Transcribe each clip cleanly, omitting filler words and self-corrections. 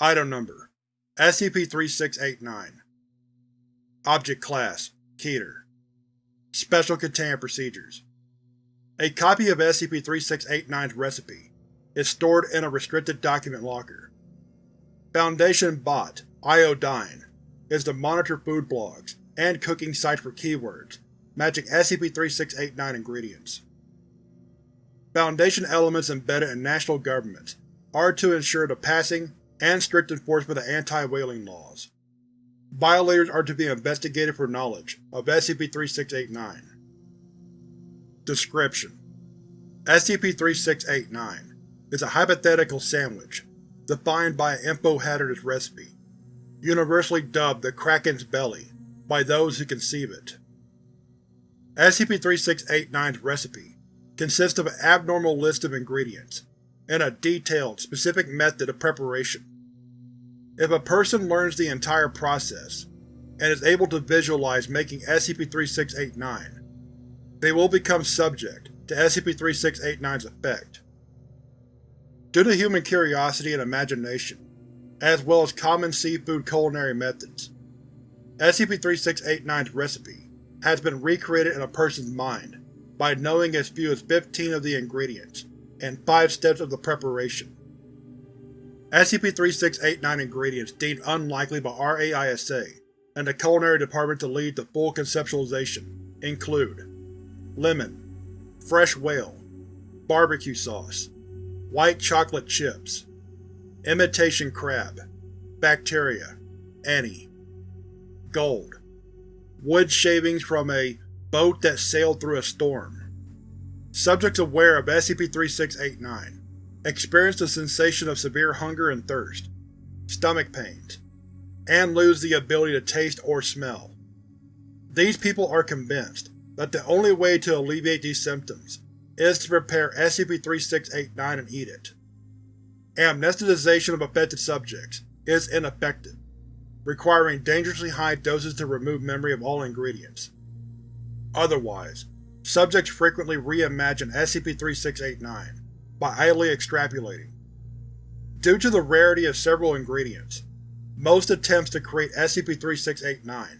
Item Number: SCP-3689. Object Class: Keter. Special Containment Procedures: a copy of SCP-3689's recipe is stored in a restricted document locker. Foundation Bot Iodine is to monitor food blogs and cooking sites for keywords matching SCP-3689 ingredients. Foundation elements embedded in national governments are to ensure the passing and strict enforcement of anti-whaling laws. Violators are to be investigated for knowledge of SCP-3689. Description: SCP-3689 is a hypothetical sandwich defined by an Infohazard recipe, universally dubbed the Kraken Belly by those who conceive it. SCP-3689's recipe consists of an abnormal list of ingredients and a detailed, specific method of preparation. If a person learns the entire process and is able to visualize making SCP-3689, they will become subject to SCP-3689's effect. Due to human curiosity and imagination, as well as common seafood culinary methods, SCP-3689's recipe has been recreated in a person's mind by knowing as few as 15 of the ingredients and 5 steps of the preparation. SCP-3689 ingredients deemed unlikely by RAISA and the Culinary Department to lead to full conceptualization include lemon, fresh whale, barbecue sauce, white chocolate chips, imitation crab, bacteria, Annie, gold, wood shavings from a boat that sailed through a storm. Subjects aware of SCP-3689 experience the sensation of severe hunger and thirst, stomach pains, and lose the ability to taste or smell. These people are convinced that the only way to alleviate these symptoms is to prepare SCP-3689 and eat it. Amnesticization of affected subjects is ineffective, requiring dangerously high doses to remove memory of all ingredients. Otherwise, subjects frequently reimagine SCP-3689 by idly extrapolating. Due to the rarity of several ingredients, most attempts to create SCP-3689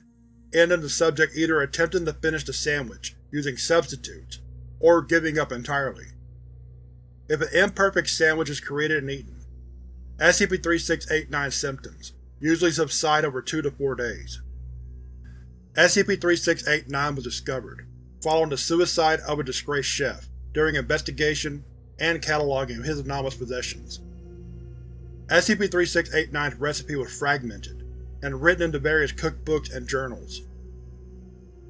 end in the subject either attempting to finish the sandwich using substitutes or giving up entirely. If an imperfect sandwich is created and eaten, SCP-3689's symptoms usually subside over 2 to 4 days. SCP-3689 was discovered following the suicide of a disgraced chef during investigation and cataloging of his anomalous possessions. SCP-3689's recipe was fragmented and written into various cookbooks and journals.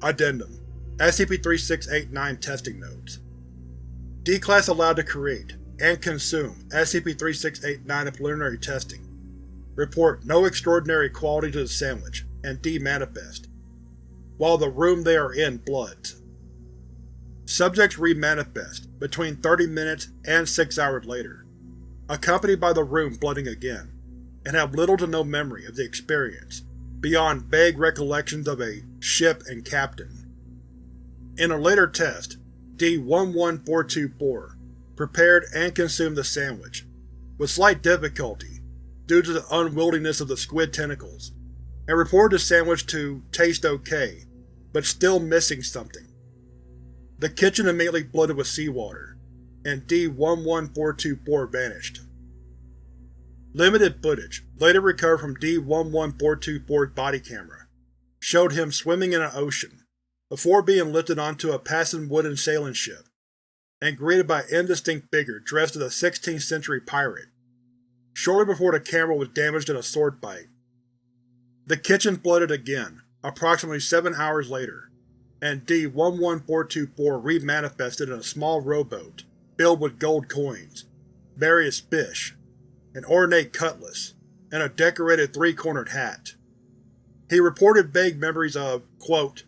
Addendum: SCP-3689 Testing Notes. D-Class allowed to create and consume SCP-3689 in preliminary testing. Report no extraordinary quality to the sandwich, and D-manifest, while the room they are in bloods. Subjects re-manifest between 30 minutes and 6 hours later, accompanied by the room blooding again, and have little to no memory of the experience, beyond vague recollections of a ship and captain. In a later test, D-11424 prepared and consumed the sandwich, with slight difficulty due to the unwieldiness of the squid tentacles, and reported the sandwich to taste okay, but still missing something. The kitchen immediately flooded with seawater, and D-11424 vanished. Limited footage, later recovered from D-11424's body camera, showed him swimming in an ocean, before being lifted onto a passing wooden sailing ship, and greeted by an indistinct figure dressed as a 16th century pirate, shortly before the camera was damaged in a sword fight. The kitchen flooded again, approximately 7 hours later, and D-11424 re-manifested in a small rowboat filled with gold coins, various fish, an ornate cutlass, and a decorated three-cornered hat. He reported vague memories of, quote,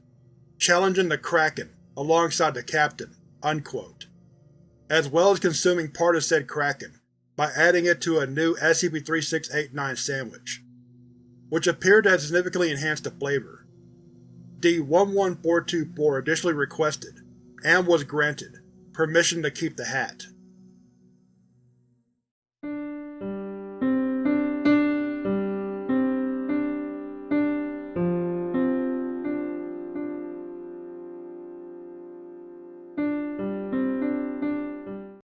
challenging the Kraken alongside the captain, unquote, as well as consuming part of said Kraken by adding it to a new SCP-3689 sandwich, which appeared to have significantly enhanced the flavor. D-11424 additionally requested, and was granted, permission to keep the hat.